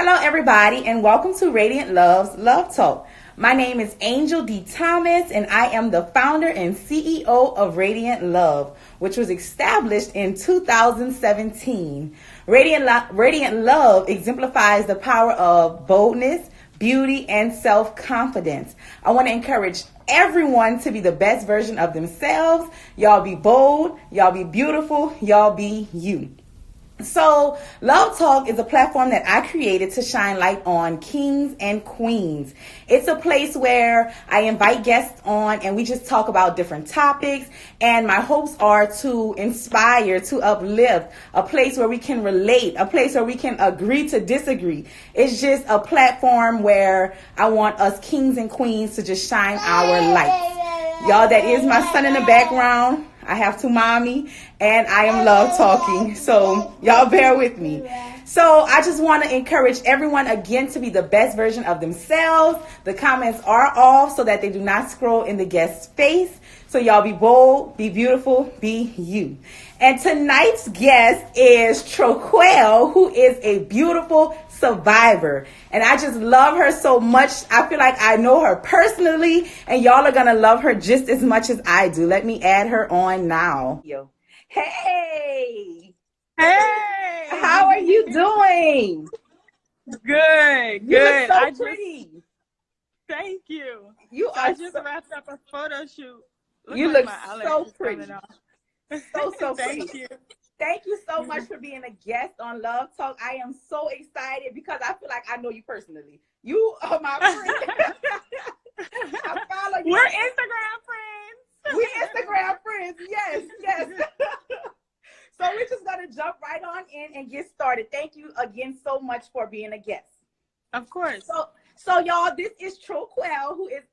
Hello, everybody, and welcome to Radiant Love's Love Talk. My name is Angel D. Thomas, and I am the founder and CEO of Radiant Love, which was established in 2017. Radiant Love exemplifies the power of boldness, beauty, and self-confidence. I want to encourage everyone to be the best version of themselves. Y'all be bold, y'all be beautiful, y'all be you. So, Love Talk is a platform that I created to shine light on kings and queens. It's a place where I invite guests on and we just talk about different topics. And my hopes are to inspire, to uplift, a place where we can relate, a place where we can agree to disagree. It's just a platform where I want us kings and queens to just shine our lights. Y'all, that is my son in the background. I have to mommy, and I am love talking, so y'all bear with me. So I just want to encourage everyone again to be the best version of themselves. The comments are off so that they do not scroll in the guest's face. So y'all be bold, be beautiful, be you. And tonight's guest is TroQuell, who is a beautiful survivor. And I just love her so much. I feel like I know her personally, and y'all are going to love her just as much as I do. Let me add her on now. Hey! Hey! How are you doing? Good. You look so pretty. Thank you. I just wrapped up a photo shoot. You look so pretty. So Thank you. Thank you so much for being a guest on Love Talk. I am so excited because I feel like I know you personally. You are my friend. I follow you. We're Instagram friends. We're Instagram friends. Yes. So we're just going to jump right on in and get started. Thank you again so much for being a guest. Of course. So y'all, this is TroQuell, who is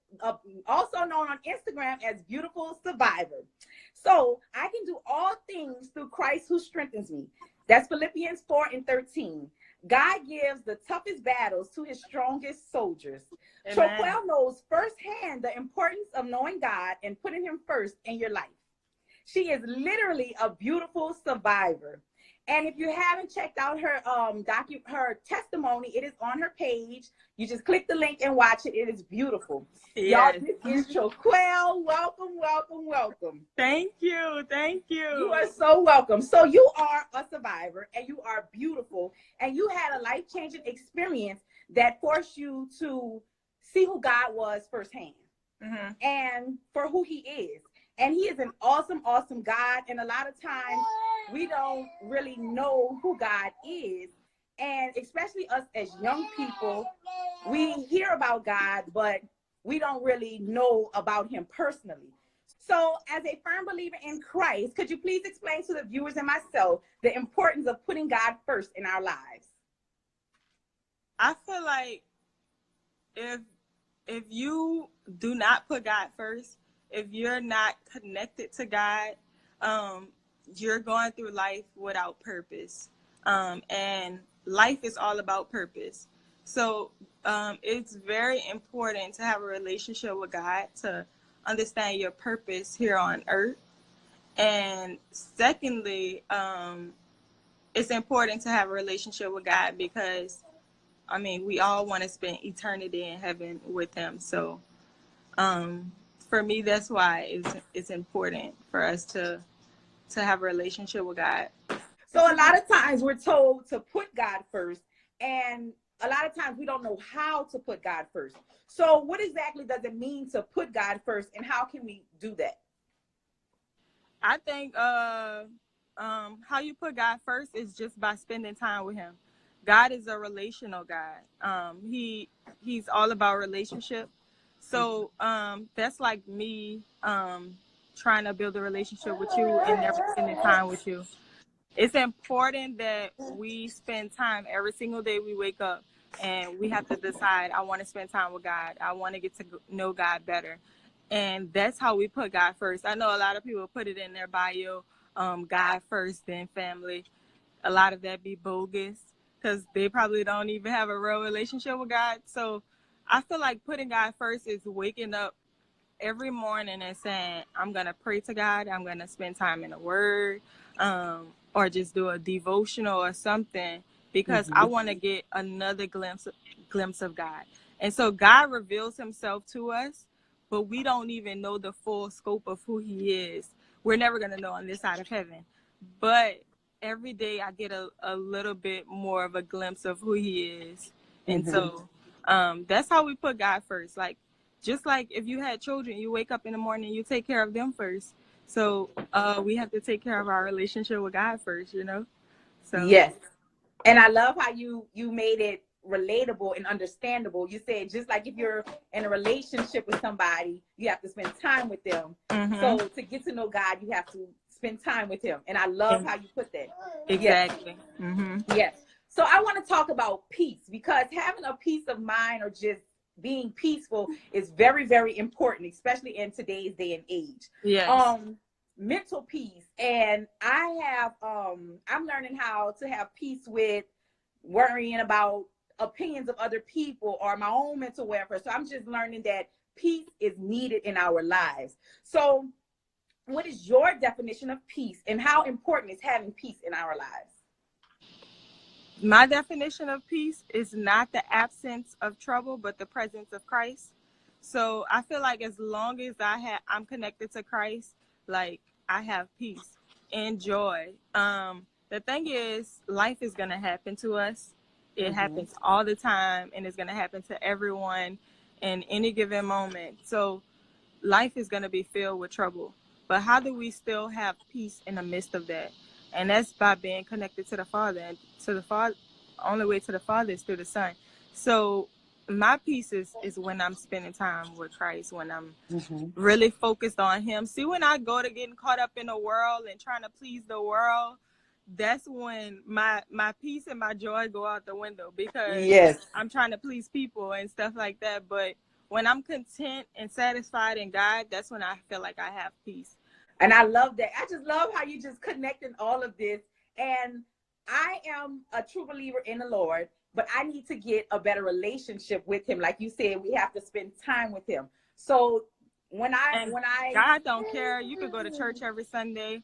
also known on Instagram as Beautiful Survivor. So I can do all things through Christ who strengthens me. That's Philippians 4:13. God gives the toughest battles to his strongest soldiers. TroQuell knows firsthand the importance of knowing God and putting him first in your life. She is literally a beautiful survivor. And if you haven't checked out her her testimony, it is on her page. You just click the link and watch it. It is beautiful. Yes. Y'all, this is TroQuell. Welcome. Thank you. You are so welcome. So you are a survivor and you are beautiful and you had a life-changing experience that forced you to see who God was firsthand and for who he is. And he is an awesome God. And a lot of times we don't really know who God is. And especially us as young people, we hear about God, but we don't really know about him personally. So as a firm believer in Christ, could you please explain to the viewers and myself the importance of putting God first in our lives? I feel like if you do not put God first, if you're not connected to God, you're going through life without purpose. And life is all about purpose. So it's very important to have a relationship with God to understand your purpose here on earth. And secondly, it's important to have a relationship with God because, we all want to spend eternity in heaven with him. So for me, that's why it's important for us to have a relationship with God. So a lot of times we're told to put God first, and a lot of times we don't know how to put God first. So what exactly does it mean to put God first, and how can we do that? I think how you put God first is just by spending time with him. God is a relational God. He's all about relationship. So that's like me trying to build a relationship with you and never spending time with you. It's important that we spend time every single day we wake up, and we have to decide, I want to spend time with God. I want to get to know God better. And that's how we put God first. I know a lot of people put it in their bio, God first, then family. A lot of that be bogus because they probably don't even have a real relationship with God. So I feel like putting God first is waking up every morning and saying, I'm going to pray to God. I'm going to spend time in the word, or just do a devotional or something because I want to get another glimpse of God. And so God reveals himself to us, but we don't even know the full scope of who he is. We're never going to know on this side of heaven. But every day I get a little bit more of a glimpse of who he is. And so that's how we put God first. Like, just like if you had children, you wake up in the morning, you take care of them first. So we have to take care of our relationship with God first, you know? So yes. And I love how you made it relatable and understandable. You said just like if you're in a relationship with somebody, you have to spend time with them. So to get to know God, you have to spend time with him. And I love how you put that. Exactly. Yes. So I want to talk about peace, because having a peace of mind or just being peaceful is very, very important, especially in today's day and age. Yes. Mental peace. And I have I'm learning how to have peace with worrying about opinions of other people or my own mental welfare. So I'm just learning that peace is needed in our lives. So what is your definition of peace, and how important is having peace in our lives? My definition of peace is not the absence of trouble, but the presence of Christ. So I feel like as long as I'm connected to Christ, like I have peace and joy. The thing is, life is gonna happen to us. It happens all the time, and it's gonna happen to everyone in any given moment. So life is gonna be filled with trouble. But how do we still have peace in the midst of that? And that's by being connected to the Father. And to the Father, only way to the Father is through the Son. So my peace is when I'm spending time with Christ, when I'm really focused on him. See, when I go to getting caught up in the world and trying to please the world, that's when my peace and my joy go out the window, because I'm trying to please people and stuff like that. But when I'm content and satisfied in God, that's when I feel like I have peace. And I love that. I just love how you just connected all of this. And I am a true believer in the Lord, but I need to get a better relationship with him. Like you said, we have to spend time with him. So when I God don't care. You could go to church every Sunday.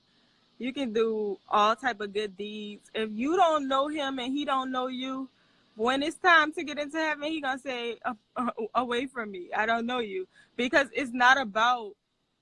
You can do all type of good deeds. If you don't know him and he don't know you, when it's time to get into heaven, he gonna say, away from me, I don't know you. Because it's not about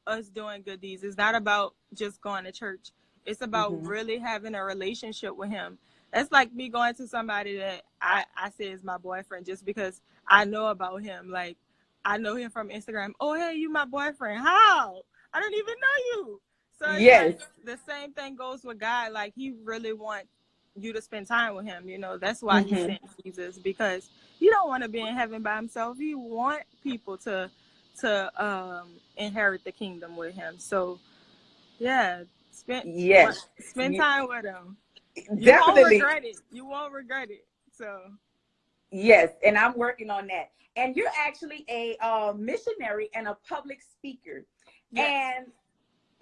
us doing good deeds. It's not about just going to church. It's about really having a relationship with him. That's like me going to somebody that I say is my boyfriend just because I know about him. Like, I know him from Instagram. Oh, hey, you my boyfriend. How? I don't even know you. So it's like the same thing goes with God. Like, he really wants you to spend time with him. You know, that's why he sent Jesus, because he don't want to be in heaven by himself. He want people to inherit the kingdom with him. So yeah, spend time with him. You won't regret it. You won't regret it. So yes, and I'm working on that. And you're actually a missionary and a public speaker. And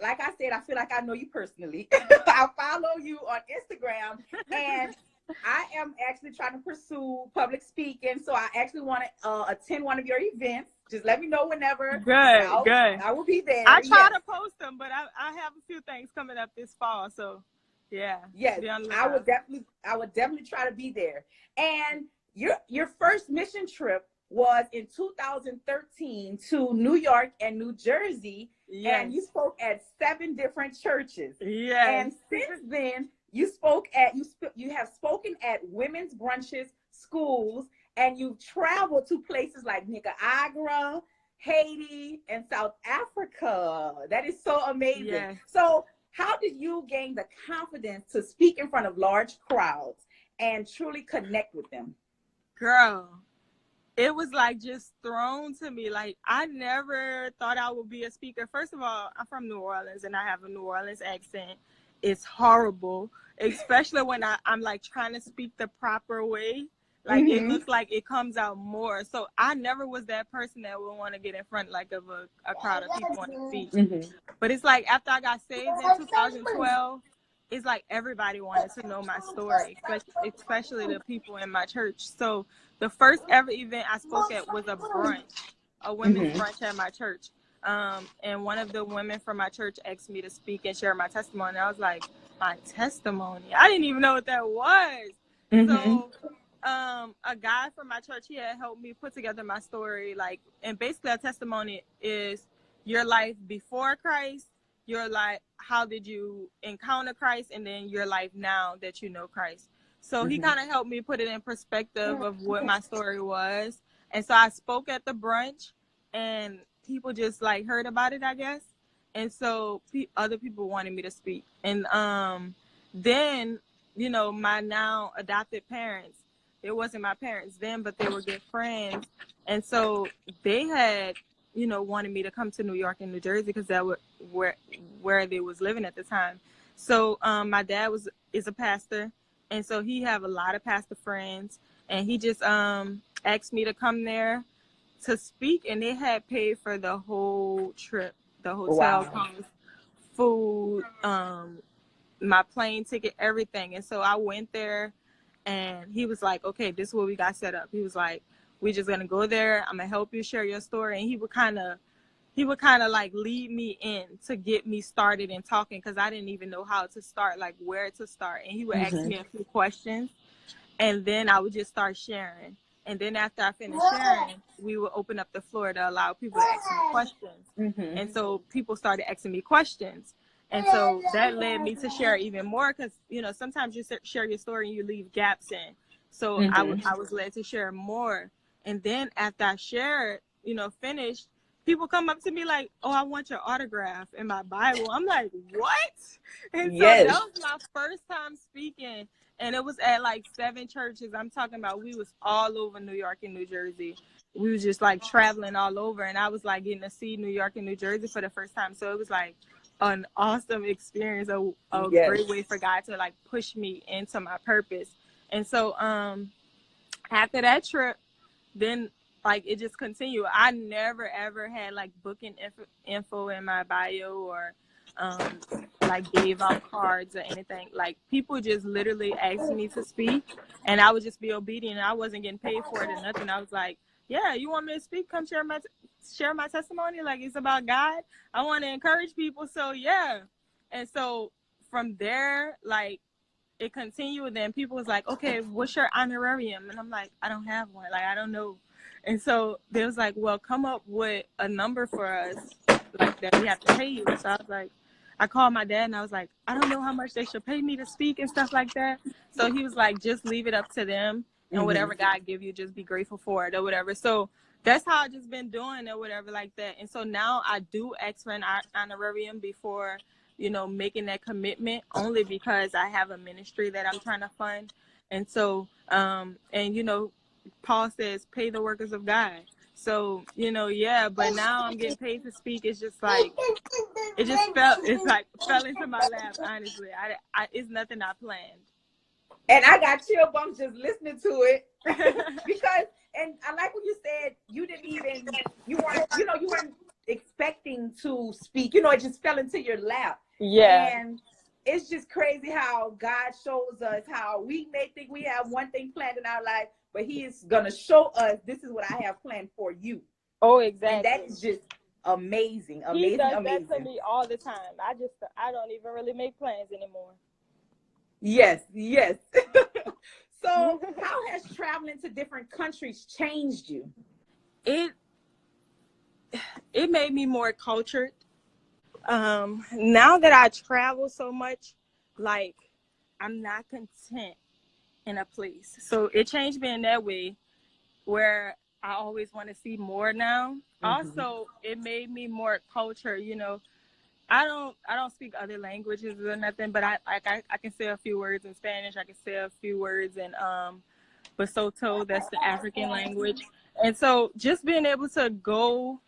like I said, I feel like I know you personally. I follow you on Instagram, and I am actually trying to pursue public speaking. So I actually want to attend one of your events. Just let me know whenever. Good. I will be there. I try to post them, but I have a few things coming up this fall. So yeah. Yes, I would definitely try to be there. And your first mission trip was in 2013 to New York and New Jersey. And you spoke at 7 different churches. And since then, you have spoken at women's brunches, schools, and you've traveled to places like Nicaragua, Haiti, and South Africa. That is so amazing. So how did you gain the confidence to speak in front of large crowds and truly connect with them? Girl, it was like just thrown to me. Like, I never thought I would be a speaker. First of all, I'm from New Orleans and I have a New Orleans accent. It's horrible, especially when I'm like trying to speak the proper way. Like, it looks like it comes out more. So I never was that person that would want to get in front like of a crowd of people and speak. But it's like after I got saved in 2012, it's like everybody wanted to know my story, especially the people in my church. So the first ever event I spoke at was a brunch, a women's brunch at my church. And one of the women from my church asked me to speak and share my testimony. I was like, my testimony? I didn't even know what that was. Mm-hmm. So a guy from my church, he had helped me put together my story, like, and basically a testimony is your life before Christ, your life, how did you encounter Christ, and then your life now that you know Christ. So he Mm-hmm. kind of helped me put it in perspective of what my story was. And so I spoke at the brunch, and people just like heard about it, I guess. And so other people wanted me to speak. And then, you know, my now adopted parents, it wasn't my parents then, but they were good friends. And so they had, you know, wanted me to come to New York and New Jersey because that was where they was living at the time. So my dad is a pastor, and so he have a lot of pastor friends, and he just asked me to come there to speak, and they had paid for the whole trip, the hotel Wow. cost, food, my plane ticket, everything. And so I went there, and he was like, okay, this is what we got set up. He was like, we're just gonna go there, I'm gonna help you share your story. And he would kind of like lead me in to get me started in talking, because I didn't even know how to start, like where to start. And he would ask Mm-hmm. me a few questions, and then I would just start sharing. And then after I finished sharing, we would open up the floor to allow people to ask me questions. Mm-hmm. And so people started asking me questions. And so that led me to share even more, because, you know, sometimes you share your story and you leave gaps in. So Mm-hmm. I was led to share more. And then after I shared, you know, finished, people come up to me like, oh, I want your autograph in my Bible. I'm like, what? And so that Yes. was my first time speaking, and it was at like 7 churches. I'm talking about, we was all over New York and New Jersey. We was just like traveling all over, and I was like getting to see New York and New Jersey for the first time. So it was like an awesome experience, a Yes. great way for God to like push me into my purpose. And so after that trip, then like it just continued. I never ever had like booking info in my bio, or um like gave out cards or anything. Like people just literally asked me to speak, and I would just be obedient. I wasn't getting paid for it or nothing. I was like, yeah, you want me to speak, come share my testimony, like it's about God. I want to encourage people, so yeah. And so from there, like it continued. Then people was like, okay, what's your honorarium? And I'm like, I don't have one, like I don't know. And so they was like, well, come up with a number for us, like that we have to pay you. So I was like, I called my dad, and I was like, I don't know how much they should pay me to speak and stuff like that. So he was like, just leave it up to them, and Mm-hmm. whatever God give you, just be grateful for it or whatever. So that's how I just been doing or whatever like that. And so now I do ask for an honorarium before, you know, making that commitment, only because I have a ministry that I'm trying to fund. And so and you know, Paul says pay the workers of God. So, you know, yeah, but now I'm getting paid to speak. It's just like it's like fell into my lap, honestly. It's nothing I planned. And I got chill bumps just listening to it. Because, and I like what you said, you didn't even, you weren't expecting to speak, it just fell into your lap. Yeah. And it's just crazy how God shows us how we may think we have one thing planned in our life, but he is going to show us, this is what I have planned for you. Oh, And that exactly. is just amazing, He amazing, does that to amazing. me all the time. I don't even really make plans anymore. Yes, yes. So, how has traveling to different countries changed you? It it made me more cultured. Now that I travel so much, like I'm not content in a place. So it changed me in that way, where I always want to see more now. Mm-hmm. Also, it made me more culture, you know. I don't speak other languages or nothing, but I can say a few words in Spanish. I can say a few words in Basotho, that's the African language. And so just being able to go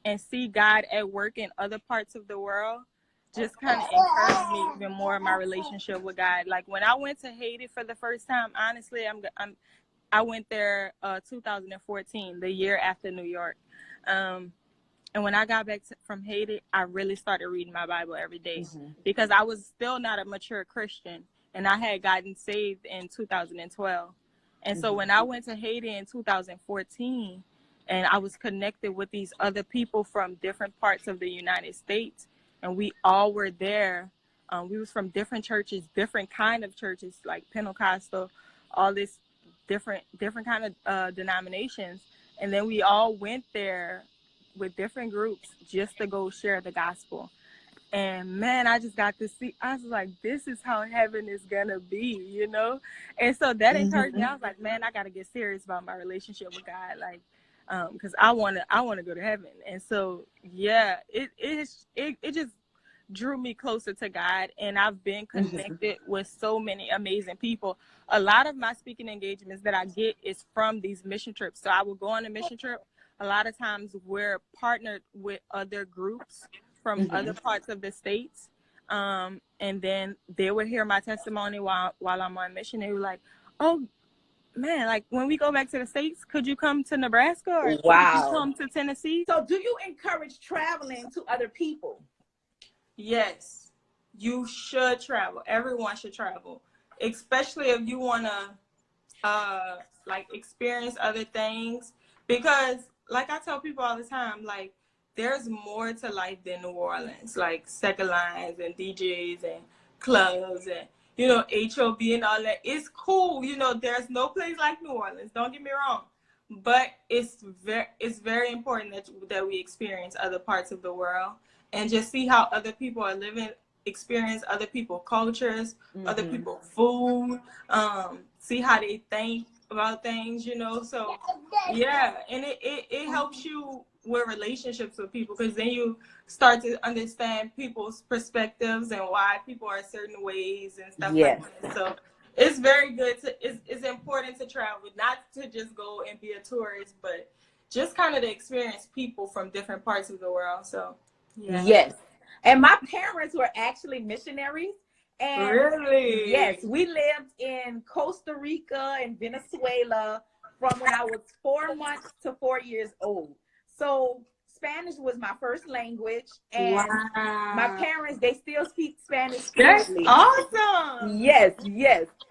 and see God at work in other parts of the world just kind of encouraged me even more in my relationship with God. Like when I went to Haiti for the first time, honestly, I went there 2014, the year after New York. And when I got back from Haiti, I really started reading my Bible every day, Mm-hmm. because I was still not a mature Christian, and I had gotten saved in 2012. And so Mm-hmm. when I went to Haiti in 2014, and I was connected with these other people from different parts of the United States, and we all were there. We was from different churches, different kind of churches, like Pentecostal, all this different kind of denominations. And then we all went there with different groups just to go share the gospel. And man, I just got to see, I was like, this is how heaven is gonna be, you know? And so that encouraged me. I was like, man, I gotta get serious about my relationship with God. Like, because I wanna go to heaven. And so yeah, it just drew me closer to God, and I've been connected with so many amazing people. A lot of my speaking engagements that I get is from these mission trips. So I will go on a mission trip. A lot of times we're partnered with other groups from other parts of the states. And then they would hear my testimony while I'm on mission. They were like, oh man, like when we go back to the States, could you come to Nebraska or could you come to Tennessee? So do you encourage traveling to other people? Yes, you should travel. Everyone should travel, especially if you want to like experience other things, because like I tell people all the time, like there's more to life than New Orleans, like second lines and DJs and clubs and, you know, HOB and all that. It's cool. You know, there's no place like New Orleans. Don't get me wrong. But it's very important that we experience other parts of the world and just see how other people are living, experience other people's cultures, other people's food, see how they think about things, you know. So yeah, and it helps you with relationships with people, because then you start to understand people's perspectives and why people are certain ways and stuff like that. So it's very good it's important to travel, not to just go and be a tourist, but just kind of to experience people from different parts of the world. So yeah. Yes. And my parents were actually missionaries. And really? Yes, we lived in Costa Rica and Venezuela from when I was 4 months to 4 years old. So Spanish was my first language, and my parents, they still speak Spanish fluently. That's awesome. Yes.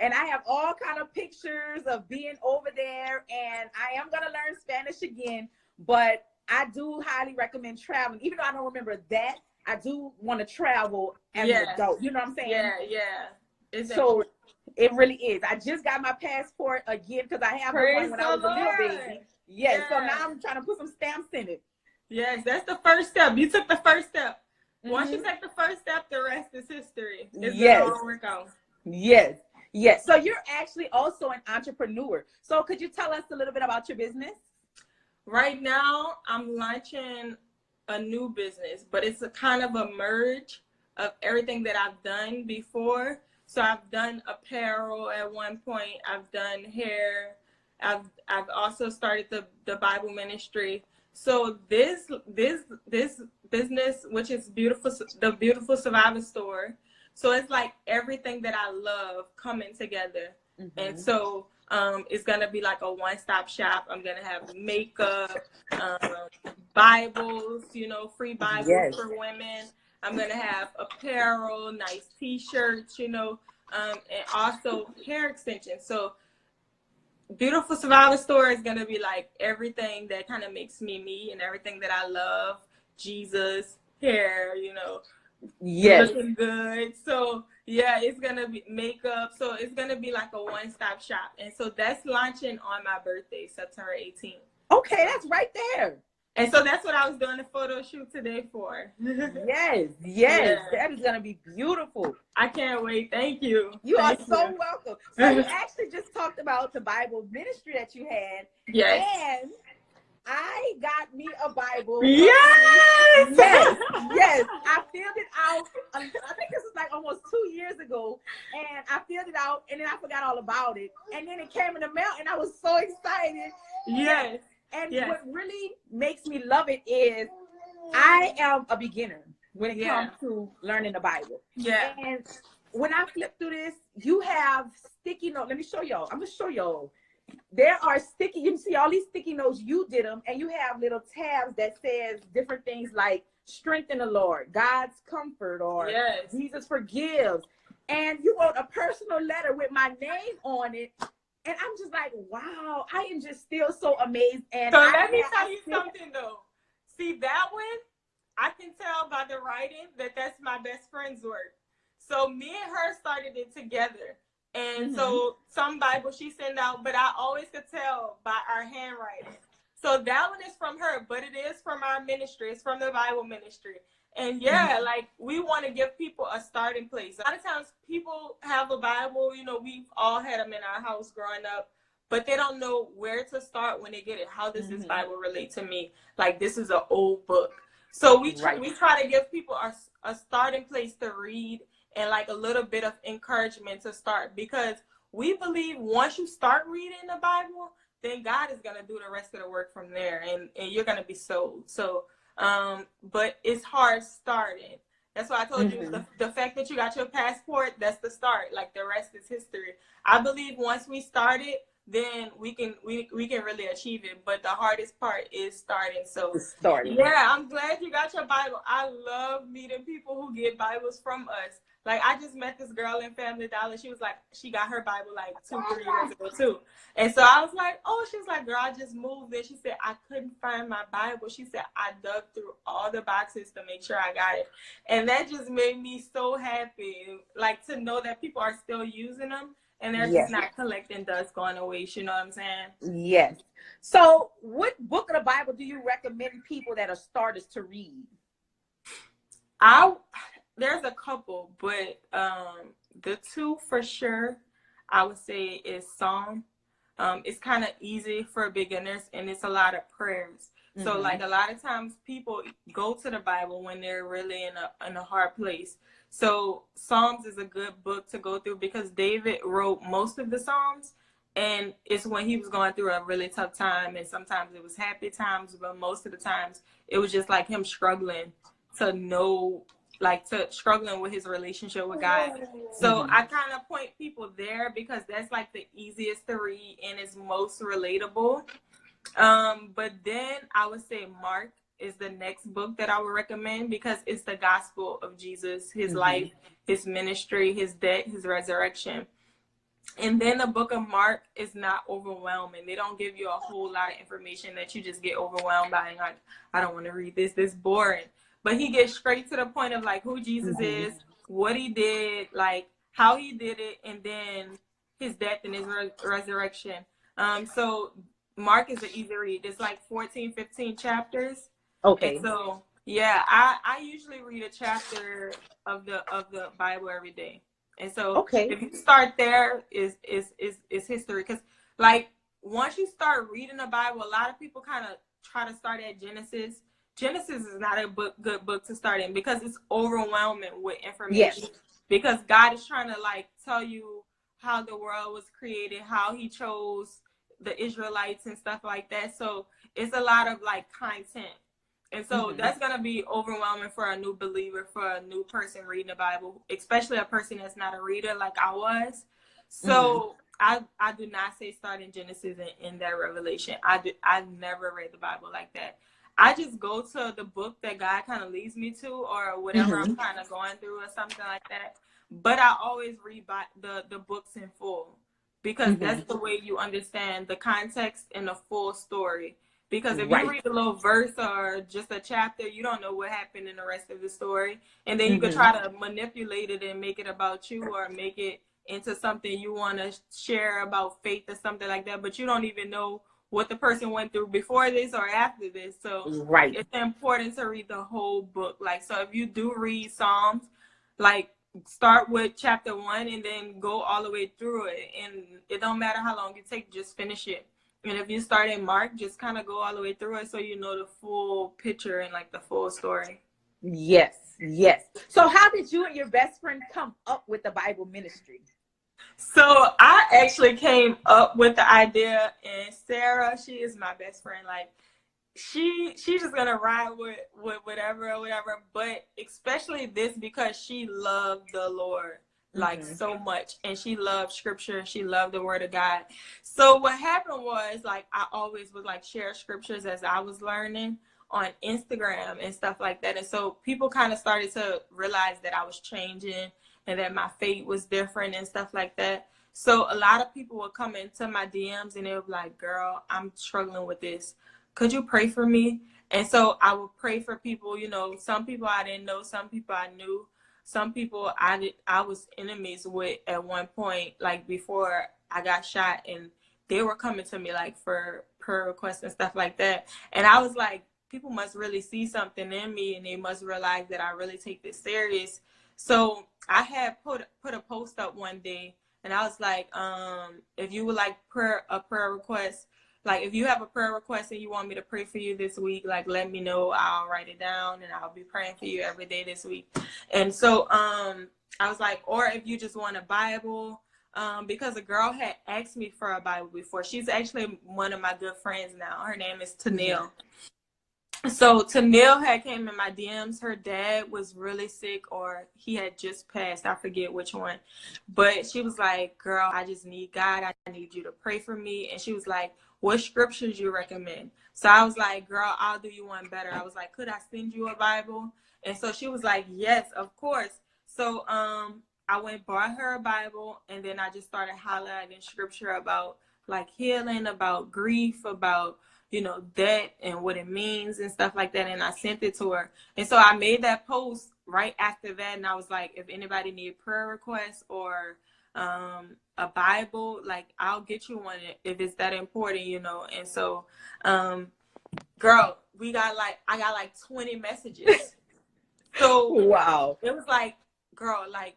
And I have all kind of pictures of being over there, and I am going to learn Spanish again, but I do highly recommend traveling. Even though I don't remember that, I do want to travel as an adult. You know what I'm saying? Yeah. So it really is. I just got my passport again because I have one when I was a little baby. Yes. So now I'm trying to put some stamps in it. Yes, that's the first step. You took the first step. Once you take the first step, the rest is history. It's gonna all work out. Yes. So you're actually also an entrepreneur. So could you tell us a little bit about your business? Right now, I'm launching a new business, but it's a kind of a merge of everything that I've done before. So I've done apparel at one point. I've done hair. I've also started the Bible ministry. So this business, which is the Beautiful Survivor Store. So it's like everything that I love coming together. And so it's gonna be like a one-stop shop. I'm gonna have makeup, Bibles, you know, free Bibles for women. I'm gonna have apparel, nice T-shirts, you know, and also hair extensions. So Beautiful Survivor Store is gonna be like everything that kind of makes me me and everything that I love. Jesus, hair, you know, looking good. So yeah, it's gonna be makeup. So it's gonna be like a one-stop shop, and so that's launching on my birthday, September 18th. Okay, that's right there. And so that's what I was doing a photo shoot today for. Yes. That is gonna be beautiful. I can't wait. Thank you. You are so welcome. So you actually just talked about the Bible ministry that you had. Yes. And I got me a Bible. Yes. I filled it out. I think this was like almost 2 years ago. And I filled it out, and then I forgot all about it. And then it came in the mail, and I was so excited. Yes. And what really makes me love it is I am a beginner when it comes to learning the Bible. Yeah. And when I flip through this, you have sticky notes. Let me show y'all. I'm going to show y'all. There are sticky, you can see all these sticky notes, you did them, and you have little tabs that says different things like strength in the Lord, God's comfort, or Jesus forgives. And you wrote a personal letter with my name on it. And I'm just like, wow, I am just still so amazed. And so let me tell you something though. See, that one, I can tell by the writing that that's my best friend's work. So me and her started it together. And so some Bible she sent out, but I always could tell by our handwriting. So that one is from her, but it is from our ministry. It's from the Bible ministry. And yeah, like we want to give people a starting place. A lot of times people have a Bible, you know, we've all had them in our house growing up, but they don't know where to start when they get it. How does this Bible relate to me? Like, this is an old book. So we try to give people a starting place to read and like a little bit of encouragement to start, because we believe once you start reading the Bible, then God is going to do the rest of the work from there, and you're going to be sold. So, but it's hard starting. That's why I told you the fact that you got your passport, that's the start. Like, the rest is history. I believe once we start it, then we can really achieve it. But the hardest part is starting. So yeah, I'm glad you got your Bible. I love meeting people who get Bibles from us. Like, I just met this girl in Family Dollar. She was like, she got her Bible like 2-3 years ago too. And so I was like, oh, she was like, girl, I just moved. And she said, I couldn't find my Bible. She said, I dug through all the boxes to make sure I got it. And that just made me so happy, like, to know that people are still using them and they're just not collecting dust going to waste. You know what I'm saying? Yes. So what book of the Bible do you recommend people that are starters to read? There's a couple, but the two for sure I would say is Psalm. It's kind of easy for beginners, and it's a lot of prayers. So like a lot of times people go to the Bible when they're really in a hard place. So Psalms is a good book to go through because David wrote most of the Psalms, and it's when he was going through a really tough time, and sometimes it was happy times, but most of the times it was just like him struggling struggling with his relationship with God. So I kind of point people there because that's like the easiest to read and is most relatable. But then I would say Mark is the next book that I would recommend because it's the gospel of Jesus, his life, his ministry, his death, his resurrection. And then the book of Mark is not overwhelming. They don't give you a whole lot of information that you just get overwhelmed by and like, I don't want to read this. This is boring. But he gets straight to the point of like who Jesus is, what he did, like how he did it, and then his death and his resurrection. So Mark is an easy read. It's like 14, 15 chapters. Okay. And so yeah, I usually read a chapter of the Bible every day. And so if you start there, is history. Because like once you start reading the Bible, a lot of people kind of try to start at Genesis. Genesis is not a good book to start in because it's overwhelming with information. Yes. Because God is trying to like tell you how the world was created, how he chose the Israelites and stuff like that. So it's a lot of like content. And so that's going to be overwhelming for a new believer, for a new person reading the Bible, especially a person that's not a reader like I was. So I do not say start in Genesis and that Revelation. I never read the Bible like that. I just go to the book that God kind of leads me to or whatever I'm kind of going through or something like that. But I always read the books in full because that's the way you understand the context and the full story. Because if you read a little verse or just a chapter, you don't know what happened in the rest of the story. And then you could try to manipulate it and make it about you or make it into something you want to share about faith or something like that. But you don't even know what the person went through before this or after this. So it's important to read the whole book. Like, so if you do read Psalms, like start with chapter 1 and then go all the way through it. And it don't matter how long it takes, just finish it. And if you start in Mark, just kind of go all the way through it so you know the full picture and like the full story. Yes, yes. So how did you and your best friend come up with the Bible ministry? So I actually came up with the idea, and Sarah, she is my best friend. Like she's just gonna ride with whatever or whatever. But especially this because she loved the Lord like so much, and she loved scripture, she loved the word of God. So what happened was like I always would like share scriptures as I was learning on Instagram and stuff like that. And so people kind of started to realize that I was changing and that my faith was different and stuff like that. So a lot of people would come into my DMs and they would be like, girl, I'm struggling with this. Could you pray for me? And so I would pray for people, you know, some people I didn't know, some people I knew. some people I was enemies with at one point, like before I got shot, and they were coming to me like for prayer requests and stuff like that. And I was like, people must really see something in me, and they must realize that I really take this serious. So I had put a post up one day, and I was like, if you would like a prayer request, like if you have a prayer request and you want me to pray for you this week, like let me know. I'll write it down, and I'll be praying for you every day this week. And so I was like, or if you just want a Bible, because a girl had asked me for a Bible before. She's actually one of my good friends now. Her name is Tanil. So Tanil had came in my DMs. Her dad was really sick, or he had just passed. I forget which one. But she was like, girl, I just need God. I need you to pray for me. And she was like, what scriptures you recommend? So I was like, girl, I'll do you one better. I was like, could I send you a Bible? And so she was like, yes, of course. So I went bought her a Bible, and then I just started highlighting scripture about like healing, about grief, about debt and what it means and stuff like that. And I sent it to her. And so I made that post right after that. And I was like, if anybody need prayer requests or a Bible, like I'll get you one if it's that important, And so, girl, I got like 20 messages. So wow. It was like, girl, like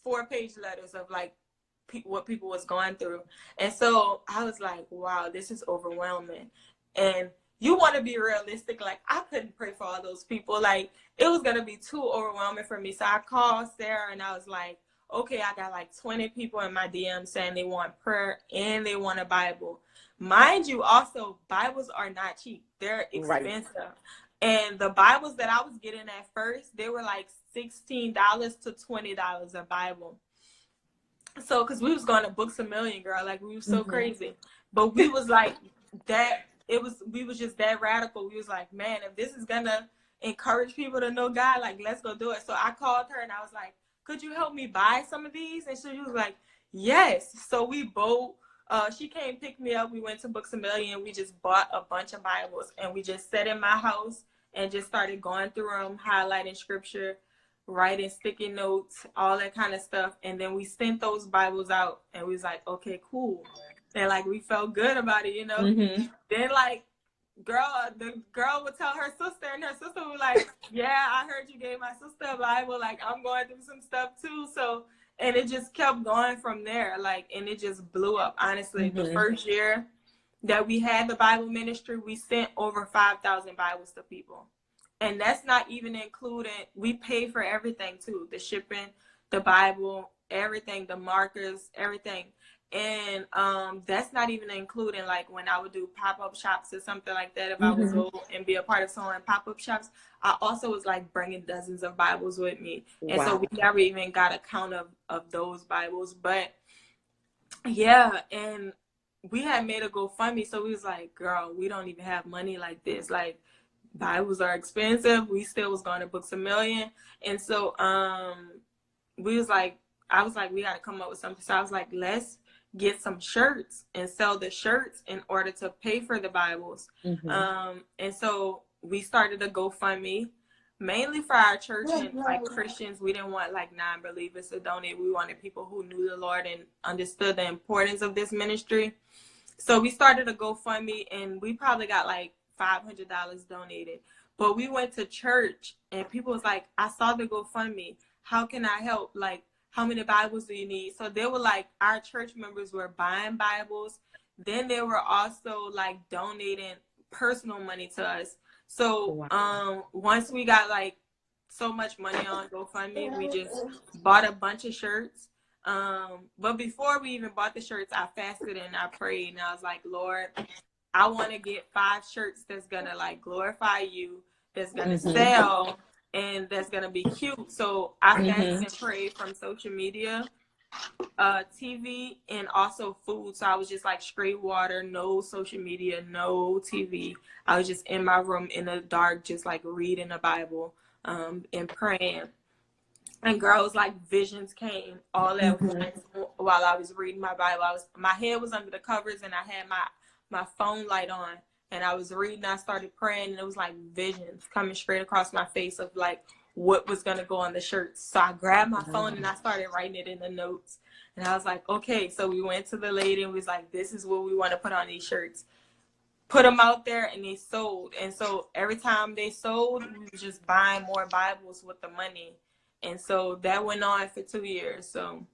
4-page letters of like what people was going through. And so I was like, wow, this is overwhelming. And you want to be realistic. Like, I couldn't pray for all those people. Like, it was going to be too overwhelming for me. So I called Sarah, and I was like, okay, I got like 20 people in my DM saying they want prayer and they want a Bible. Mind you, also, Bibles are not cheap. They're expensive. Right. And the Bibles that I was getting at first, they were like $16 to $20 a Bible. So, because we was going to Books A Million, girl. Like, we were so crazy. But we was like that. We was just that radical. We was like, man, if this is gonna encourage people to know God, like, let's go do it. So I called her, and I was like, could you help me buy some of these? And she was like, yes. So we both, she came pick me up. We went to Books A Million. We just bought a bunch of Bibles, and we just sat in my house and just started going through them, highlighting scripture, writing sticky notes, all that kind of stuff. And then we sent those Bibles out, and we was like, okay, cool. And like, we felt good about it, Then like, the girl would tell her sister, and her sister would like, yeah, I heard you gave my sister a Bible. Like, I'm going through some stuff too. So, and it just kept going from there. Like, and it just blew up. Honestly, the first year that we had the Bible ministry, we sent over 5,000 Bibles to people. And that's not even including, we pay for everything too. The shipping, the Bible, everything, the markers, everything. And that's not even including like when I would do pop-up shops or something like that. If I would go and be a part of someone pop-up shops, I also was like bringing dozens of Bibles with me. And so we never even got a count of those Bibles. But yeah, and we had made a GoFundMe. So we was like, girl, we don't even have money like this. Like, Bibles are expensive. We still was going to Books A Million. And so I was like, we got to come up with something. So I was like, let's get some shirts and sell the shirts in order to pay for the Bibles. And so we started a GoFundMe mainly for our church and like Christians. We didn't want like non-believers to donate. We wanted people who knew the Lord and understood the importance of this ministry. So we started a GoFundMe, and we probably got like $500 donated. But we went to church, and people was like, I saw the GoFundMe. How can I help? Like, how many Bibles do you need? So they were like, our church members were buying Bibles. Then they were also like donating personal money to us. So once we got like so much money on GoFundMe, we just bought a bunch of shirts. But before we even bought the shirts, I fasted and I prayed, and I was like, Lord, I want to get 5 shirts that's gonna like glorify you, that's gonna sell, and that's gonna be cute. So I fasted and prayed from social media, TV, and also food. So I was just like straight water, no social media, no TV. I was just in my room in the dark, just like reading the Bible, and praying. And girls, like, visions came all at once while I was reading my Bible. My head was under the covers, and I had my phone light on, and I was reading. I started praying, and it was like visions coming straight across my face of like what was going to go on the shirts. So I grabbed my phone and I started writing it in the notes. And I was like, okay. So we went to the lady and we was like, this is what we want to put on these shirts. Put them out there, and they sold. And so every time they sold, we were just buying more Bibles with the money. And so that went on for 2 years. So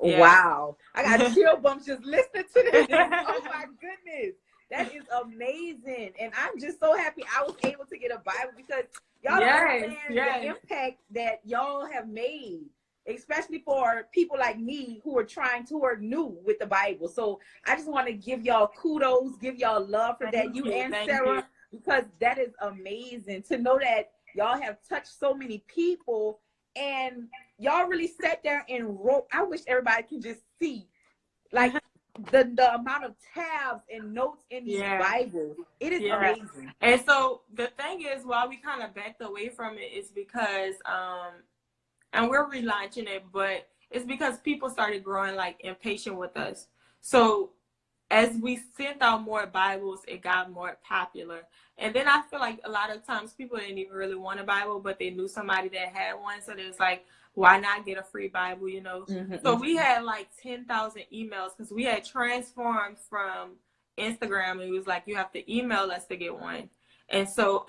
yeah. Wow. I got chill bumps just listening to this. Oh my goodness. That is amazing. And I'm just so happy I was able to get a Bible, because y'all don't understand the impact that y'all have made, especially for people like me who are new with the Bible. So I just want to give y'all kudos, give y'all love for that. You and Sarah, because that is amazing to know that y'all have touched so many people, and y'all really sat there and wrote. I wish everybody can just see, like, the amount of tabs and notes in these Bibles. It is amazing. And so the thing is, why we kind of backed away from it is because and we're relaunching it, but it's because people started growing like impatient with us. So as we sent out more Bibles, it got more popular. And then I feel like a lot of times people didn't even really want a Bible, but they knew somebody that had one. So there's like, why not get a free Bible, you know? So we had like 10,000 emails, because we had transformed from Instagram. It was like, you have to email us to get one. And so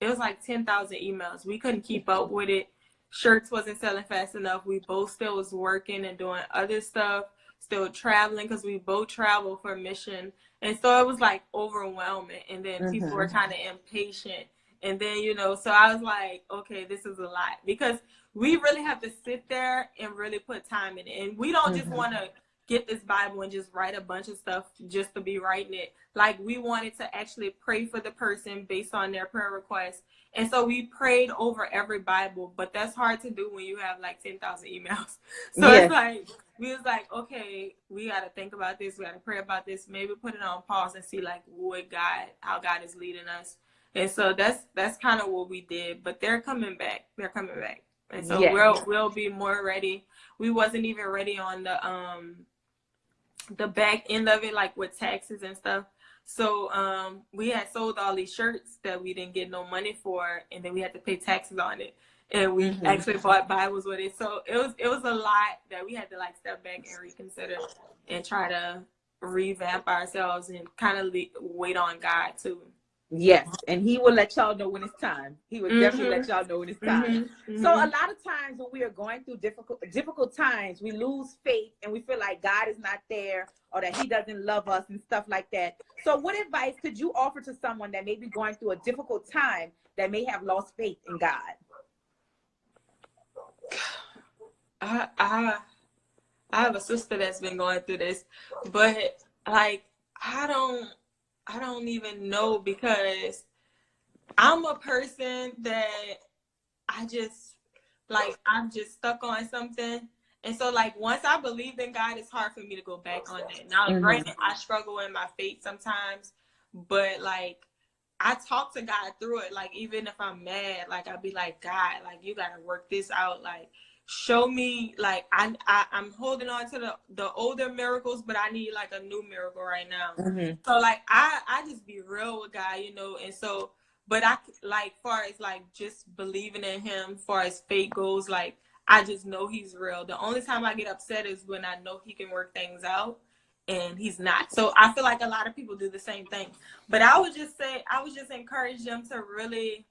it was like 10,000 emails. We couldn't keep up with it. Shirts wasn't selling fast enough. We both still was working and doing other stuff, still traveling, because we both travel for mission. And so it was like overwhelming. And then people were kind of impatient. And then, you know, so I was like, okay, this is a lot, because we really have to sit there and really put time in it. And we don't just want to get this Bible and just write a bunch of stuff just to be writing it. Like, we wanted to actually pray for the person based on their prayer request. And so we prayed over every Bible, but that's hard to do when you have like 10,000 emails. So it's like, we was like, okay, we got to think about this. We got to pray about this. Maybe put it on pause and see like how God is leading us. And so that's kind of what we did, but they're coming back. They're coming back. And so we'll be more ready. We wasn't even ready on the back end of it, like with taxes and stuff. So we had sold all these shirts that we didn't get no money for, and then we had to pay taxes on it. And we actually bought Bibles with it. So it was a lot that we had to like step back and reconsider and try to revamp ourselves and kind of wait on God too. Yes, and he will let y'all know when it's time. He will definitely let y'all know when it's time. So a lot of times when we are going through difficult times, we lose faith and we feel like God is not there, or that he doesn't love us and stuff like that. So what advice could you offer to someone that may be going through a difficult time, that may have lost faith in God? I have a sister that's been going through this, but like, I don't even know, because I'm a person that I'm just stuck on something. And so like, once I believe in God, it's hard for me to go back on that. Now, granted, I struggle in my faith sometimes, but like, I talk to God through it. Like, even if I'm mad, like, I'll be like, God, like, you got to work this out. Like, show me, like, I'm holding on to the older miracles, but I need like a new miracle right now. So like, I just be real with God, you know. And so, but I like, far as like just believing in him, far as faith goes, like, I just know he's real. The only time I get upset is when I know he can work things out, and he's not. So I feel like a lot of people do the same thing. But I would just encourage them to really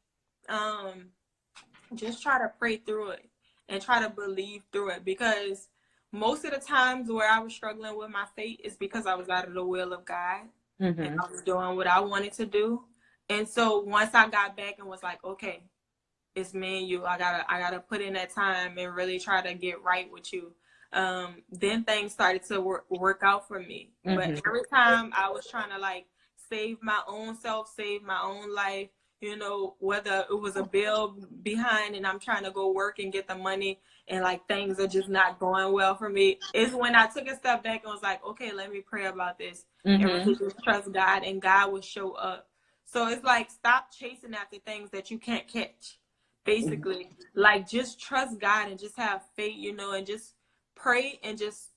just try to pray through it and try to believe through it, because most of the times where I was struggling with my faith is because I was out of the will of God, and I was doing what I wanted to do. And so once I got back and was like, okay, it's me and you, I gotta put in that time and really try to get right with you. Then things started to work out for me. But every time I was trying to like save my own self, save my own life, you know, whether it was a bill behind and I'm trying to go work and get the money, and like things are just not going well for me, is when I took a step back and was like, okay, let me pray about this and really just trust God, and God will show up. So it's like, stop chasing after things that you can't catch, basically. Like, just trust God and just have faith, you know, and just pray and just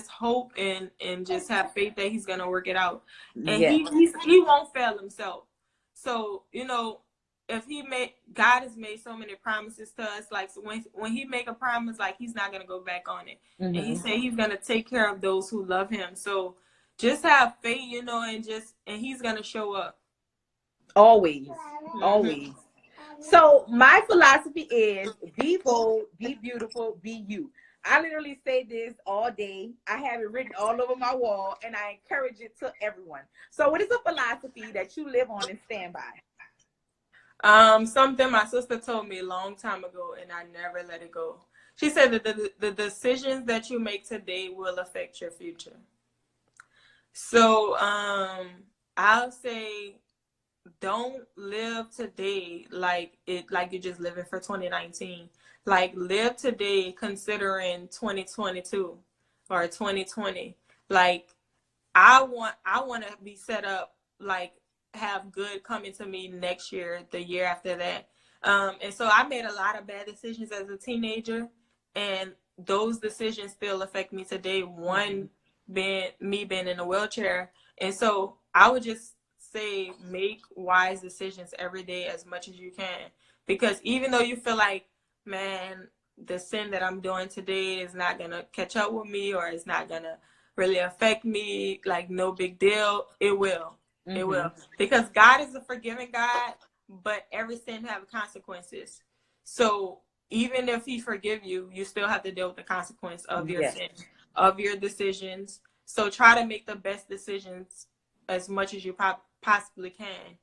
hope and just have faith that he's gonna work it out. And he won't fail himself. So, you know, if he made, God has made so many promises to us. Like, so when he make a promise, like, he's not gonna go back on it. And he said he's gonna take care of those who love him. So just have faith, you know, and he's gonna show up. Always, always. So my philosophy is be bold, be beautiful, be you. I literally say this all day. I have it written all over my wall, and I encourage it to everyone. So what is a philosophy that you live on and stand by? Something my sister told me a long time ago, and I never let it go. She said that the decisions that you make today will affect your future. So I'll say, don't live today like you're just living for 2019. Like, live today considering 2022 or 2020. Like, I want to be set up, like, have good coming to me next year, the year after that. And so I made a lot of bad decisions as a teenager, and those decisions still affect me today. One being me being in a wheelchair. And so I would just say, make wise decisions every day as much as you can. Because even though you feel like, man, the sin that I'm doing today is not going to catch up with me, or it's not going to really affect me, like, no big deal, it will. It will. Because God is a forgiving God, but every sin have consequences. So even if he forgive you, you still have to deal with the consequence of your sin, of your decisions. So try to make the best decisions as much as you possibly can.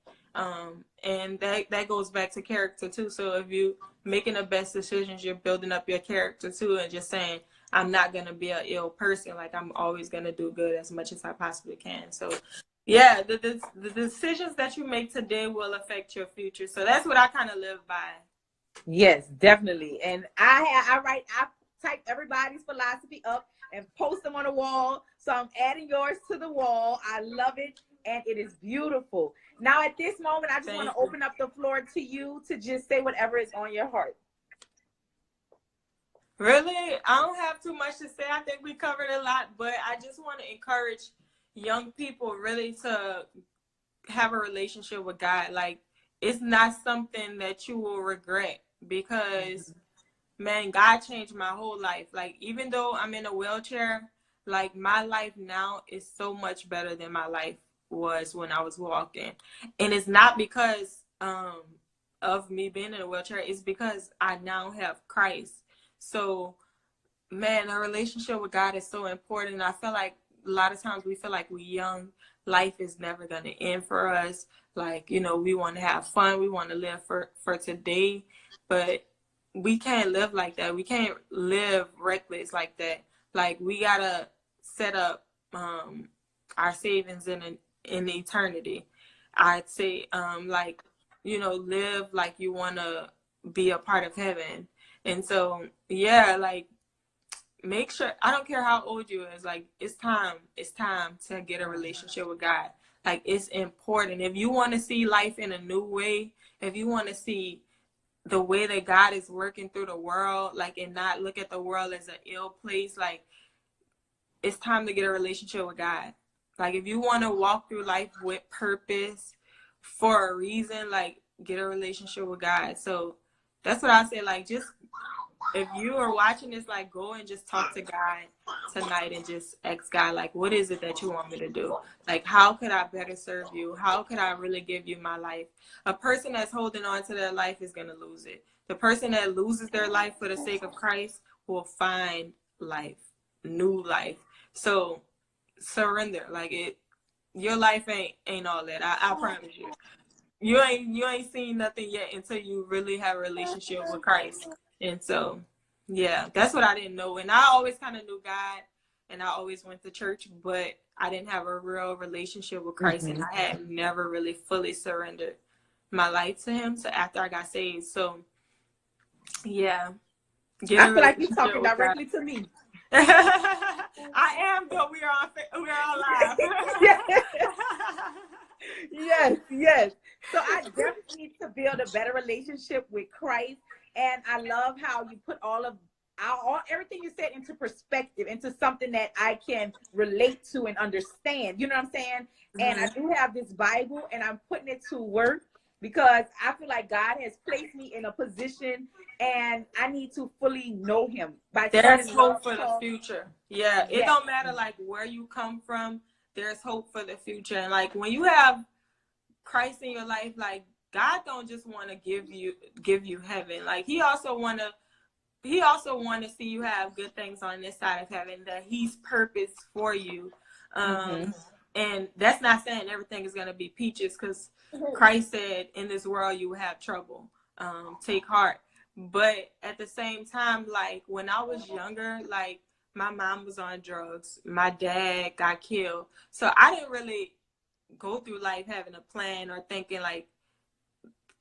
And that goes back to character too. So if you making the best decisions, you're building up your character too, and just saying, I'm not going to be an ill person. Like, I'm always going to do good as much as I possibly can. So yeah, the decisions that you make today will affect your future. So that's what I kind of live by. Yes, definitely. And I type everybody's philosophy up and post them on the wall. So I'm adding yours to the wall. I love it, and it is beautiful. Now at this moment, I just want to open up the floor to you to just say whatever is on your heart. Really, I don't have too much to say. I think we covered a lot, but I just want to encourage young people really to have a relationship with God. Like, it's not something that you will regret, because man, God changed my whole life. Like, even though I'm in a wheelchair, like, my life now is so much better than my life was when I was walking. And it's not because of me being in a wheelchair. It's because I now have Christ. So, man, a relationship with God is so important. I feel like a lot of times we feel like we're young. Life is never going to end for us. Like, you know, we want to have fun. We want to live for today. But we can't live like that. We can't live reckless like that. Like, we got to set up our savings in eternity. I'd say, like, you know, live like you want to be a part of heaven. And so, yeah, like, make sure, I don't care how old you is, like, it's time to get a relationship with God. Like, it's important. If you want to see life in a new way, if you want to see the way that God is working through the world, like, and not look at the world as an ill place, like, it's time to get a relationship with God. Like, if you want to walk through life with purpose for a reason, like, get a relationship with God. So that's what I say. Like, just, if you are watching this, like, go and just talk to God tonight and just ask God, like, what is it that you want me to do? Like, how could I better serve you? How could I really give you my life? A person that's holding on to their life is going to lose it. The person that loses their life for the sake of Christ will find life, new life. So surrender. Like, your life ain't all that. I promise you. You ain't seen nothing yet until you really have a relationship with Christ. And so, yeah, that's what I didn't know. And I always kind of knew God, and I always went to church, but I didn't have a real relationship with Christ, and I had never really fully surrendered my life to him. So after I got saved, so yeah, I feel like you're talking directly to me. I am, but we are live. Yes. So I definitely need to build a better relationship with Christ, and I love how you put everything you said into perspective, into something that I can relate to and understand. You know what I'm saying? And I do have this Bible, and I'm putting it to work. because I feel like God has placed me in a position and I need to fully know him by There's starting Love hope for the Talk. future. Yeah, it Yes. don't matter like where you come from. There's hope for the future, and like when you have Christ in your life, like God don't just want to give you heaven. Like he also want to see you have good things on this side of heaven that he's purposed for you. Mm-hmm. And that's not saying everything is going to be peaches, because Christ said in this world you will have trouble. Take heart. But at the same time, like when I was younger, like my mom was on drugs, my dad got killed, so I didn't really go through life having a plan or thinking like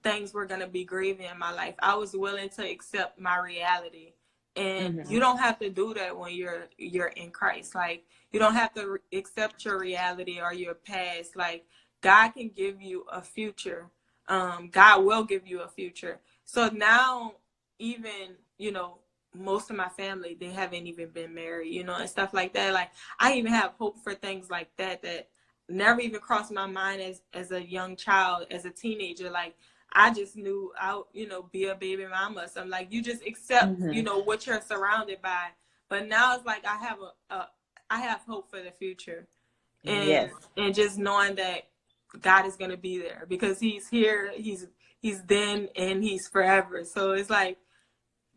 things were going to be gravy in my life. I was willing to accept my reality. And Mm-hmm. you don't have to do that when you're in Christ. Like you don't have to accept your reality or your past. Like God can give you a future. God will give you a future. So now even, most of my family, they haven't even been married, and stuff like that. Like I even have hope for things like that never even crossed my mind as a young child, as a teenager. Like I just knew I, be a baby mama. So I'm like, you just accept, Mm-hmm. what you're surrounded by. But now it's like I have hope for the future, and Yes. and just knowing that God is gonna be there because He's here, He's then and He's forever. So it's like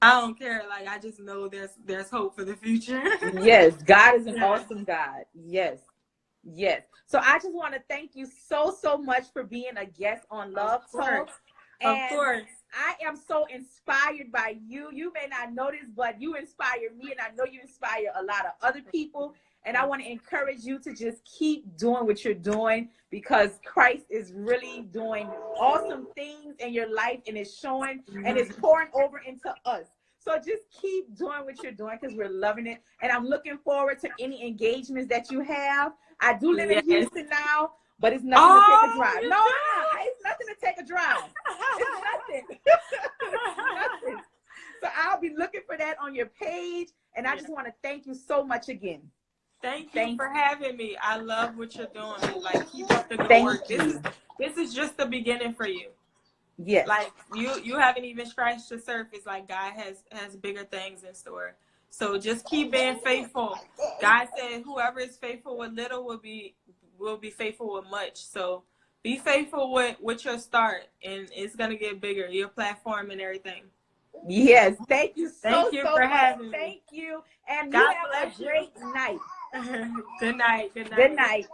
I don't care. Like I just know there's hope for the future. Yes. God is an Yeah. awesome God. Yes. Yes. So I just want to thank you so, so much for being a guest on Of Love course. Talk. Of And course. I am so inspired by you. You may not know this, but you inspire me, and I know you inspire a lot of other people. And I want to encourage you to just keep doing what you're doing, because Christ is really doing awesome things in your life, and it's showing and it's pouring over into us. So just keep doing what you're doing, because we're loving it. And I'm looking forward to any engagements that you have. I do live in Yes. Houston now, but it's nothing to take a Oh, drive. you No, do? it's nothing to take a drive. It's nothing. It's nothing. So I'll be looking for that on your page. And I just want to thank you so much again. Thank you Thank, for having me. I love what you're doing. Like keep up the good thank work. you. This is just the beginning for you. Yes. Like you haven't even scratched the surface. Like God has bigger things in store. So just keep being faithful. God said whoever is faithful with little will be faithful with much. So be faithful with your start, and it's gonna get bigger, your platform and everything. Yes. Thank you Thank so, you for so much. having me. Thank you. And you God have a bless great you. night. Good night. Good Good night. night.